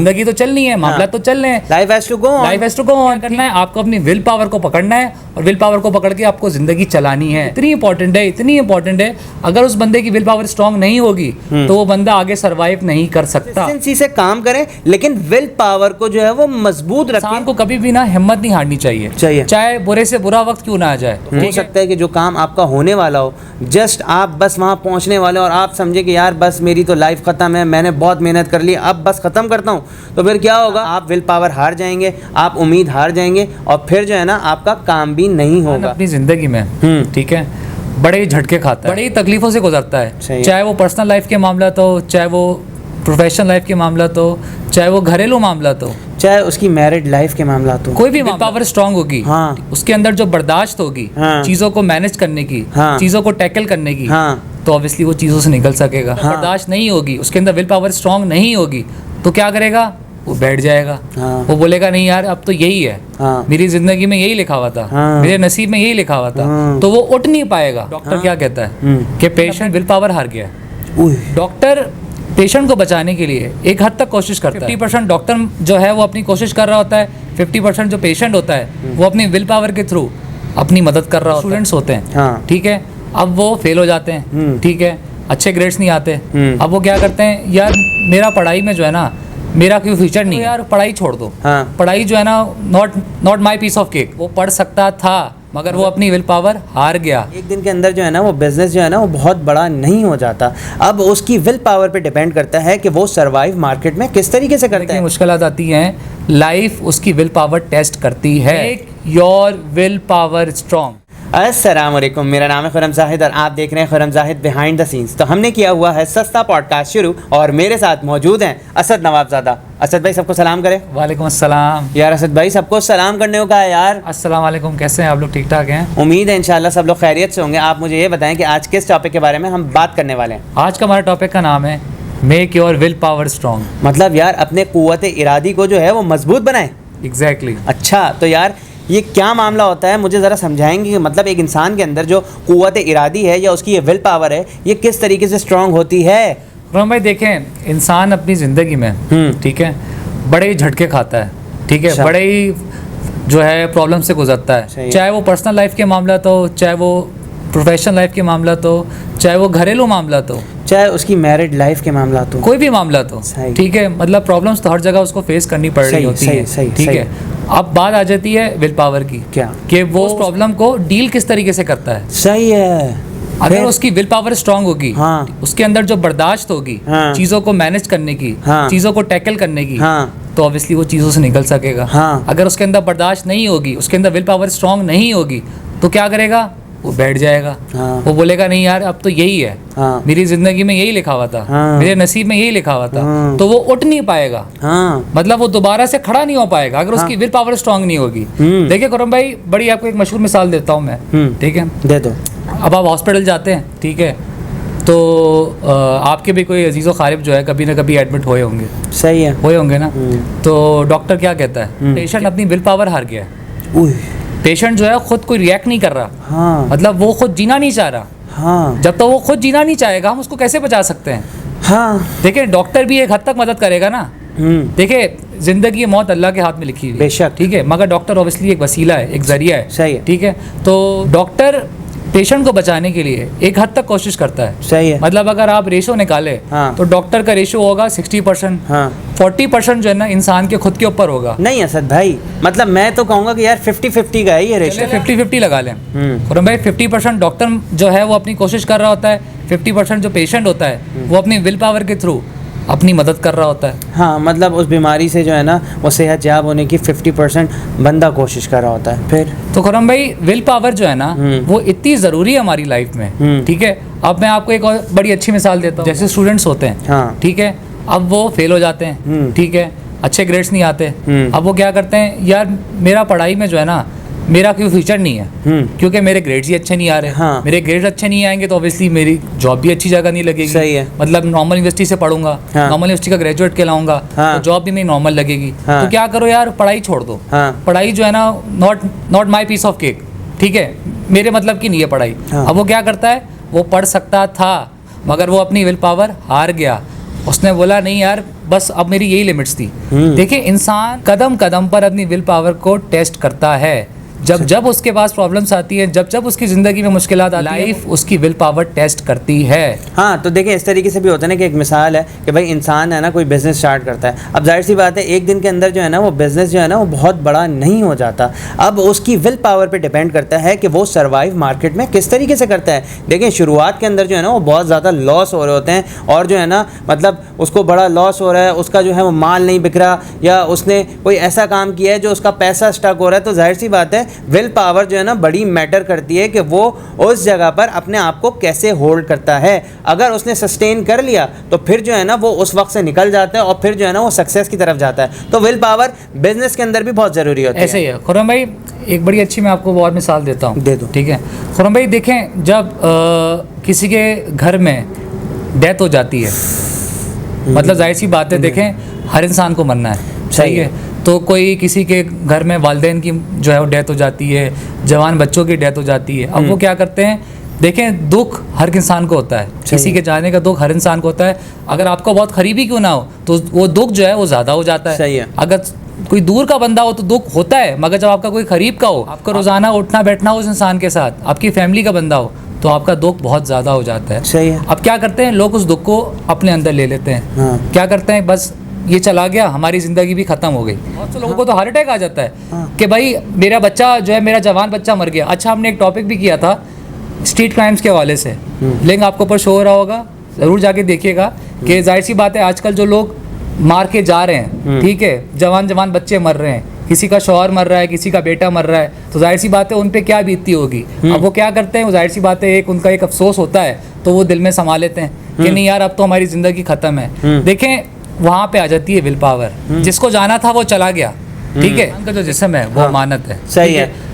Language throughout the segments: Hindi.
जिंदगी तो चलनी है, मामला तो चल रहे हैं, life has to go on, life has to go on करना है। आपको अपनी विल पावर को पकड़ना है और विल पावर को पकड़ के आपको जिंदगी चलानी है। इतनी इंपॉर्टेंट है, इतनी इंपॉर्टेंट है। अगर उस बंदे की विल पावर स्ट्रांग नहीं होगी तो वो बंदा आगे सर्वाइव नहीं कर सकता। कंसिस्टेंसी से काम करें, लेकिन विल पावर को जो है वो मजबूत रखें। इंसान को कभी भी ना हिम्मत नहीं हारनी चाहिए, चाहे बुरे से बुरा वक्त क्यों ना आ जाए। हो सकता है कि जो काम आपका होने वाला हो, जस्ट आप बस वहाँ पहुँचने वाले हो और आप समझे कि यार बस मेरी तो लाइफ खत्म है, मैंने बहुत मेहनत कर ली, अब बस खत्म करता हूँ, तो फिर क्या होगा? आप विल पावर हार जाएंगे, आप उम्मीद हार जाएंगे और फिर जो है ना आपका काम भी नहीं होगा। अपनी जिंदगी में ठीक है बड़े ही झटके खाता है, बड़ी तकलीफों से गुजरता है, चाहे वो पर्सनल लाइफ के मामला तो, चाहे वो प्रोफेशनल लाइफ के मामला तो, चाहे वो घरेलू मामला तो, चाहे उसकी मैरिड लाइफ के मामला तो। कोई भी पावर स्ट्रांग होगी, उसके अंदर जो बर्दाश्त होगी चीजों को मैनेज करने की, चीजों को टैकल करने की, तो ऑब्वियसली वो चीजों से निकल सकेगा। बर्दाश्त नहीं होगी, उसके अंदर विल पावर स्ट्रांग नहीं होगी, तो क्या करेगा? वो बैठ जाएगा। वो बोलेगा नहीं यार अब तो यही है, मेरी जिंदगी में यही लिखा हुआ था, मेरे नसीब में यही लिखा हुआ था, तो वो उठ नहीं पाएगा। डॉक्टर क्या कहता है कि पेशेंट विल पावर हार गया है। डॉक्टर पेशेंट को बचाने के लिए एक हद तक कोशिश करता है। 50% डॉक्टर जो है वो अपनी कोशिश कर रहा होता है, 50% जो पेशेंट होता है वो अपनी विल पावर के थ्रू अपनी मदद कर रहा होता है। स्टूडेंट्स होते हैं, ठीक है, अब वो फेल हो जाते हैं, ठीक है, अच्छे ग्रेड्स नहीं आते, अब वो क्या करते हैं, यार मेरा पढ़ाई में जो है ना मेरा कोई फ्यूचर नहीं है, यार पढ़ाई छोड़ दो। पढ़ाई जो है ना not my piece of cake. वो पढ़ सकता था मगर वो अपनी विल पावर हार गया। एक दिन के अंदर जो है ना वो बिजनेस जो है ना वो बहुत बड़ा नहीं हो जाता। अब उसकी विल पावर पे डिपेंड करता है कि वो सरवाइव मार्केट में किस तरीके से करता है। मुश्किलात आती हैं, लाइफ उसकी विल पावर टेस्ट करती है। Make your will power strong. अस्सलाम वालेकुम, मेरा नाम है खुरम जाहिद और आप देख रहे हैं Khurram Zahid behind the scenes. तो हमने किया हुआ है सस्ता पॉडकास्ट शुरू और मेरे साथ मौजूद हैं असद नवाबजादा। असद भाई सबको सलाम करें। वालेकुम अस्सलाम। यार असद भाई सबको सलाम करने को कहा है यार। अस्सलाम वालेकुम, कैसे हैं आप लोग? ठीक ठाक हैं? उम्मीद है इंशाल्लाह सब लोग खैरियत से होंगे। आप मुझे ये बताएं कि आज किस टॉपिक के बारे में हम बात करने वाले हैं? आज का हमारा टॉपिक का नाम है make your will power strong. मतलब यार अपने कुव्वत इरादी को जो है वो मजबूत बनाएं। एग्जैक्टली। अच्छा तो यार ये क्या मामला होता है, मुझे ज़रा समझाएंगे कि मतलब एक इंसान के अंदर जो कुव्वत इरादी है या उसकी ये विल पावर है ये किस तरीके से स्ट्रांग होती है? रोहन भाई देखें, इंसान अपनी ज़िंदगी में ठीक है बड़े ही झटके खाता है, ठीक है, बड़े ही जो है प्रॉब्लम से गुजरता है, चाहे वो पर्सनल लाइफ के मामला तो, चाहे वो प्रोफेशनल लाइफ के मामला तो, चाहे वो घरेलू मामला तो, चाहे उसकी मैरिड लाइफ के मामला तो, कोई भी मामला तो, ठीक है, मतलब प्रॉब्लम्स तो हर जगह उसको फेस करनी पड़ रही होती है, ठीक है। अब बात आ जाती है विल पावर की, क्या कि वो उस प्रॉब्लम को डील किस तरीके से करता है। सही है। अगर उसकी विल पावर स्ट्रांग होगी, उसके अंदर जो बर्दाश्त होगी चीजों को मैनेज करने की, चीजों को टैकल करने की, तो ऑब्वियसली वो चीजों से निकल सकेगा। अगर उसके अंदर बर्दाश्त नहीं होगी, उसके अंदर विल पावर स्ट्रांग नहीं होगी, तो क्या करेगा? वो बैठ जाएगा। वो बोलेगा नहीं यार अब तो यही है, मेरी जिंदगी में यही लिखा हुआ था, मेरे नसीब में यही लिखा हुआ था, तो वो उठ नहीं पाएगा। मतलब वो दोबारा से खड़ा नहीं हो पाएगा अगर उसकी विल पावर स्ट्रांग नहीं होगी। देखिए खुरम भाई, बड़ी आपको एक मशहूर मिसाल देता हूँ मैं, ठीक है, दे दो। अब आप हॉस्पिटल जाते हैं, ठीक है, तो आपके भी कोई अजीज़ो खारिब जो है कभी ना कभी एडमिट हुए होंगे। सही है, हुए होंगे ना। तो डॉक्टर क्या कहता है? पेशेंट अपनी विल पावर हार गया है। पेशेंट जो है खुद कोई रिएक्ट नहीं कर रहा, मतलब वो खुद जीना नहीं चाह रहा। जब तक वो खुद जीना नहीं चाहेगा हम उसको कैसे बचा सकते हैं? देखिए डॉक्टर भी एक हद तक मदद करेगा ना। देखिए जिंदगी मौत अल्लाह के हाथ में लिखी हुई है, बेशक, ठीक है, मगर डॉक्टर ऑब्वियसली एक वसीला है, एक जरिया है। सही है, ठीक है। तो डॉक्टर पेशेंट को बचाने के लिए एक हद तक कोशिश करता है। सही है। मतलब अगर आप रेशो निकाले तो डॉक्टर का रेशो होगा 60%, 40% जो है ना इंसान के खुद के ऊपर होगा। नहीं असद भाई, मतलब मैं तो कहूँगा कि यार 50-50 का है ये रेशो। 50-50 लगा लें खुरम भाई। 50% डॉक्टर जो है वो अपनी कोशिश कर रहा होता है, 50% जो पेशेंट होता है वो अपनी विल पावर के थ्रू अपनी मदद कर रहा होता है। हाँ, मतलब उस बीमारी से जो है ना वो सेहत याब होने की 50% बंदा कोशिश कर रहा होता है। फिर तो खुरम भाई विल पावर जो है ना वो इतनी ज़रूरी है हमारी लाइफ में, ठीक है। अब मैं आपको एक और बड़ी अच्छी मिसाल देता हूँ। जैसे स्टूडेंट्स होते हैं, ठीक है, अब वो फेल हो जाते हैं, ठीक है, अच्छे ग्रेड्स नहीं आते, अब वो क्या करते हैं, यार मेरा पढ़ाई में जो है ना मेरा कोई फ्यूचर नहीं है, क्योंकि मेरे ग्रेड्स ही अच्छे नहीं आ रहे। मेरे ग्रेड्स अच्छे नहीं आएंगे तो ऑब्वियसली मेरी जॉब भी अच्छी जगह नहीं लगेगी। सही है। मतलब नॉर्मल यूनिवर्सिटी से पढ़ूंगा, नॉर्मल यूनिवर्सिटी का ग्रेजुएट कहलाऊंगा, तो जॉब भी मेरी नॉर्मल लगेगी। तो क्या करो यार, पढ़ाई छोड़ दो। पढ़ाई जो है ना not my piece of cake, ठीक है, मेरे मतलब की नहीं है पढ़ाई। अब वो क्या करता है, वो पढ़ सकता था मगर वो अपनी विल पावर हार गया। उसने बोला नहीं यार बस अब मेरी यही लिमिट्स थी। देखिए, इंसान कदम कदम पर अपनी विल पावर को टेस्ट करता है। जब जब उसके पास प्रॉब्लम्स आती है, जब जब उसकी ज़िंदगी में मुश्किलात आती है, लाइफ उसकी विल पावर टेस्ट करती है। हाँ, तो देखिए इस तरीके से भी होता है ना कि एक मिसाल है कि भाई इंसान है ना कोई बिज़नेस स्टार्ट करता है। अब जाहिर सी बात है एक दिन के अंदर जो है ना वो बिज़नेस जो है ना वो बहुत बड़ा नहीं हो जाता। अब उसकी विल पावर पे डिपेंड करता है कि वो सर्वाइव मार्केट में किस तरीके से करता है। देखिए शुरुआत के अंदर जो है ना वो बहुत ज़्यादा लॉस हो रहे होते हैं और जो है ना मतलब उसको बड़ा लॉस हो रहा है, उसका जो है वो माल नहीं बिक रहा या उसने कोई ऐसा काम किया है जो उसका पैसा स्टक हो रहा है। तो जाहिर सी बात है विल पावर जो है ना बड़ी मैटर करती है कि वो उस जगह पर अपने आप को कैसे होल्ड करता है। अगर उसने सस्टेन कर लिया तो फिर जो है ना वो उस वक्त से निकल जाता है और फिर जो है ना वो सक्सेस की तरफ जाता है। तो विल पावर बिजनेस के अंदर भी बहुत ज़रूरी होती है। ऐसे ही है खुर्रम भाई, एक बड़ी अच्छी मैं आपको और मिसाल देता हूँ। दे दो। ठीक है खुर्रम भाई, देखें जब किसी के घर में डेथ हो जाती है, मतलब जाहिर सी बात है, देखें हर इंसान को मरना है, सही है। तो कोई किसी के घर में वालिदैन की जो है वो डेथ हो जाती है, जवान बच्चों की डेथ हो जाती है। अब वो क्या करते हैं, देखें दुख हर इंसान को होता है, किसी के जाने का दुख हर इंसान को होता है। अगर आपको बहुत करीबी क्यों ना हो तो वो दुख जो है वो ज़्यादा हो जाता है। सही है। अगर कोई दूर का बंदा हो तो दुख होता है, मगर जब आपका कोई करीब का हो, आपका रोज़ाना उठना बैठना हो उस इंसान के साथ, आपकी फैमिली का बंदा हो, तो आपका दुख बहुत ज़्यादा हो जाता है। सही है। अब क्या करते हैं लोग, उस दुख को अपने अंदर ले लेते हैं। हाँ। क्या करते हैं, बस ये चला गया, हमारी ज़िंदगी भी ख़त्म हो गई। बहुत से लोगों को तो हार्ट अटैक आ जाता है कि भाई मेरा बच्चा जो है, मेरा जवान बच्चा मर गया। अच्छा, हमने एक टॉपिक भी किया था स्ट्रीट क्राइम्स के हवाले से, लिंक आपको ऊपर शो हो रहा होगा, ज़रूर जाके देखिएगा कि जाहिर सी बात है आजकल जो लोग मार के जा रहे हैं, ठीक है, जवान जवान बच्चे मर रहे हैं, किसी का शौहर मर रहा है, किसी का बेटा मर रहा है, तो जाहिर सी बात है उन पे क्या बीतती होगी। अब वो क्या करते हैं, वो जाहिर सी बात है एक उनका एक अफसोस होता है, तो वो दिल में समा लेते हैं कि नहीं यार अब तो हमारी ज़िंदगी ख़त्म है। देखें वहाँ पे आ जाती है विल पावर। जिसको जाना था वो चला गया, ठीक है, उनका जो जिस्म है वो अमानत है। सही है।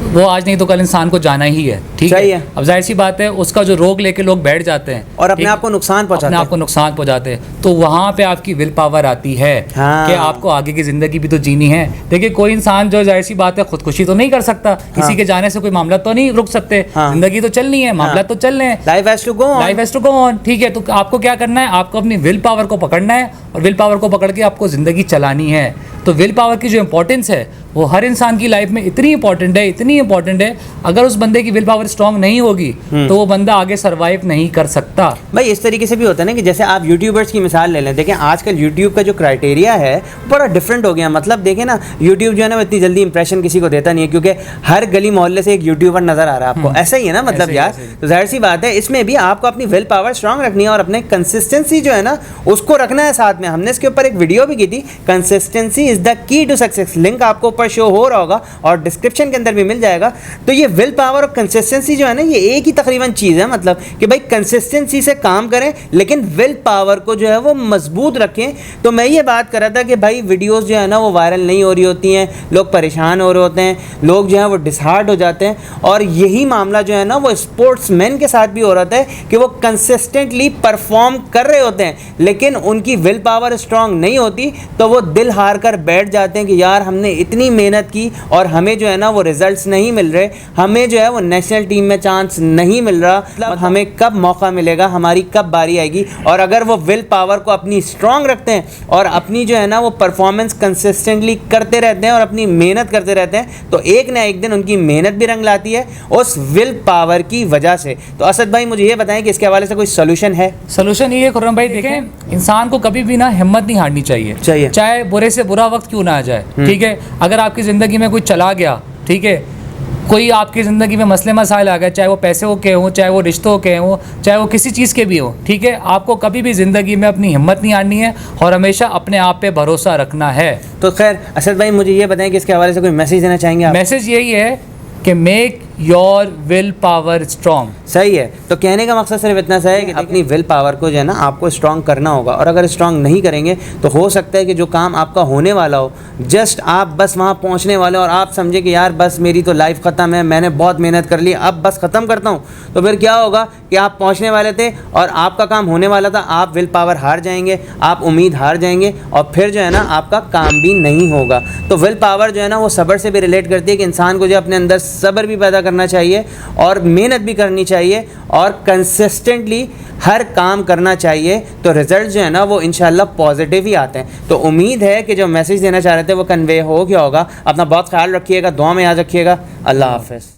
वो आज नहीं तो कल इंसान को जाना ही है, ठीक है। अब जाहिर सी बात है उसका जो रोग लेके लोग बैठ जाते हैं और अपने आप को नुकसान पहुंचाते हैं, अपने आप को नुकसान पहुंचाते हैं। तो वहाँ पे आपकी विल पावर आती है कि आपको आगे की ज़िंदगी भी तो जीनी है। देखिए कोई इंसान जो जाहिर सी बात है खुदकुशी तो नहीं कर सकता, किसी के जाने से कोई मामला तो नहीं रुक सकते, जिंदगी तो चलनी है, मामला तो चल रहे हैं, life has to go on, ठीक है। तो आपको क्या करना है, आपको अपनी विल पावर को पकड़ना है और विल पावर को पकड़ के आपको ज़िंदगी चलानी है। तो विल पावर की जो इंपॉर्टेंस है वो हर इंसान की लाइफ में इतनी इंपॉर्टेंट है, इतनी इंपॉर्टेंट है। अगर उस बंदे की विल पावर स्ट्रांग नहीं होगी तो वो बंदा आगे सरवाइव नहीं कर सकता। भाई इस तरीके से भी होता है ना कि जैसे आप यूट्यूबर्स की मिसाल ले लें। देखें आजकल यूट्यूब का जो क्राइटेरिया है बड़ा डिफरेंट हो गया। मतलब देखें ना, यूट्यूब जो है ना वो इतनी जल्दी इंप्रेशन किसी को देता नहीं है, क्योंकि हर गली मोहल्ले से एक यूट्यूबर नजर आ रहा है आपको, ऐसा ही है ना। मतलब यार तो जाहिर सी बात है इसमें भी आपको अपनी विल पावर स्ट्रांग रखनी है और अपने कंसिस्टेंसी जो है ना उसको रखना है साथ में। हमने इसके ऊपर एक वीडियो भी की थी, consistency is the key to success, link आपको ऊपर शो हो रहा होगा और डिस्क्रिप्शन के अंदर भी मिल जाएगा। तो ये विल पावर और कंसिस्टेंसी जो है ना ये एक ही तकरीबन चीज़ है। मतलब कि भाई कंसिस्टेंसी से काम करें लेकिन विल पावर को जो है वो मजबूत रखें। तो मैं ये बात कर रहा था कि भाई वीडियोस जो है ना वो वायरल नहीं हो रही होती हैं, लोग परेशान हो रहे होते हैं, लोग जो है वो डिसहार्ट हो जाते हैं। और यही मामला जो है ना वो स्पोर्ट्समैन के साथ भी हो रहा है कि वो कंसिस्टेंटली परफॉर्म कर रहे होते हैं लेकिन उनकी विल पावर स्ट्रांग नहीं होती, तो वो दिल हार कर बैठ जाते हैं कि यार हमने इतनी मेहनत की और हमें जो है ना वो रिजल्ट्स नहीं मिल रहे, हमें जो है वो नेशनल टीम में चांस नहीं मिल रहा, मतलब हमें कब मौका मिलेगा, हमारी कब बारी आएगी। और अगर वो विल पावर को अपनी स्ट्रांग रखते हैं और अपनी जो है ना वो परफॉर्मेंस कंसिस्टेंटली करते रहते हैं और अपनी मेहनत करते रहते हैं, तो एक ना एक दिन उनकी मेहनत भी रंग लाती है उस विल पावर की वजह से। तो असद भाई मुझे ये बताएं कि इसके हवाले से कोई सोल्यूशन है? सोल्यूशन ये है खुर्रम भाई, देखें इंसान को कभी भी ना हिम्मत नहीं हारनी चाहिए, चाहे बुरे से बुरा वक्त क्यों ना आ जाए, ठीक है। अगर आपकी ज़िंदगी में कोई चला गया, ठीक है, कोई आपकी ज़िंदगी में मसले मसाइल आ गए, चाहे वो पैसे के हों, चाहे वो रिश्तों के हों, चाहे वो किसी चीज़ के भी हों, ठीक है, आपको कभी भी ज़िंदगी में अपनी हिम्मत नहीं हारनी है और हमेशा अपने आप पे भरोसा रखना है। तो खैर असद भाई मुझे ये बताएं कि इसके हवाले से कोई मैसेज देना चाहेंगे आप? मैसेज यही है कि make your will power strong. सही है। तो कहने का मकसद सिर्फ इतना सा है कि अपनी विल पावर को जो है ना आपको स्ट्रॉन्ग करना होगा, और अगर स्ट्रॉन्ग नहीं करेंगे तो हो सकता है कि जो काम आपका होने वाला हो, जस्ट आप बस वहाँ पहुँचने वाले और आप समझे कि यार बस मेरी तो लाइफ ख़त्म है, मैंने बहुत मेहनत कर ली, अब बस ख़त्म करता हूँ। तो फिर क्या होगा कि आप पहुँचने वाले थे और आपका काम होने वाला था, आप विल पावर हार जाएंगे, आप उम्मीद हार जाएंगे और फिर जो है ना आपका काम भी नहीं होगा। तो विल पावर जो है ना वो सब्र से भी रिलेट करती है कि इंसान को जो अपने अंदर सब्र भी पैदा करना चाहिए और मेहनत भी करनी चाहिए और कंसिस्टेंटली हर काम करना चाहिए, तो रिजल्ट जो है ना वो इंशाल्लाह पॉजिटिव ही आते हैं। तो उम्मीद है कि जो मैसेज देना चाह रहे थे वो कन्वे हो गया होगा। अपना बहुत ख्याल रखिएगा, दुआ में याद रखिएगा। अल्लाह हाफ़िज़।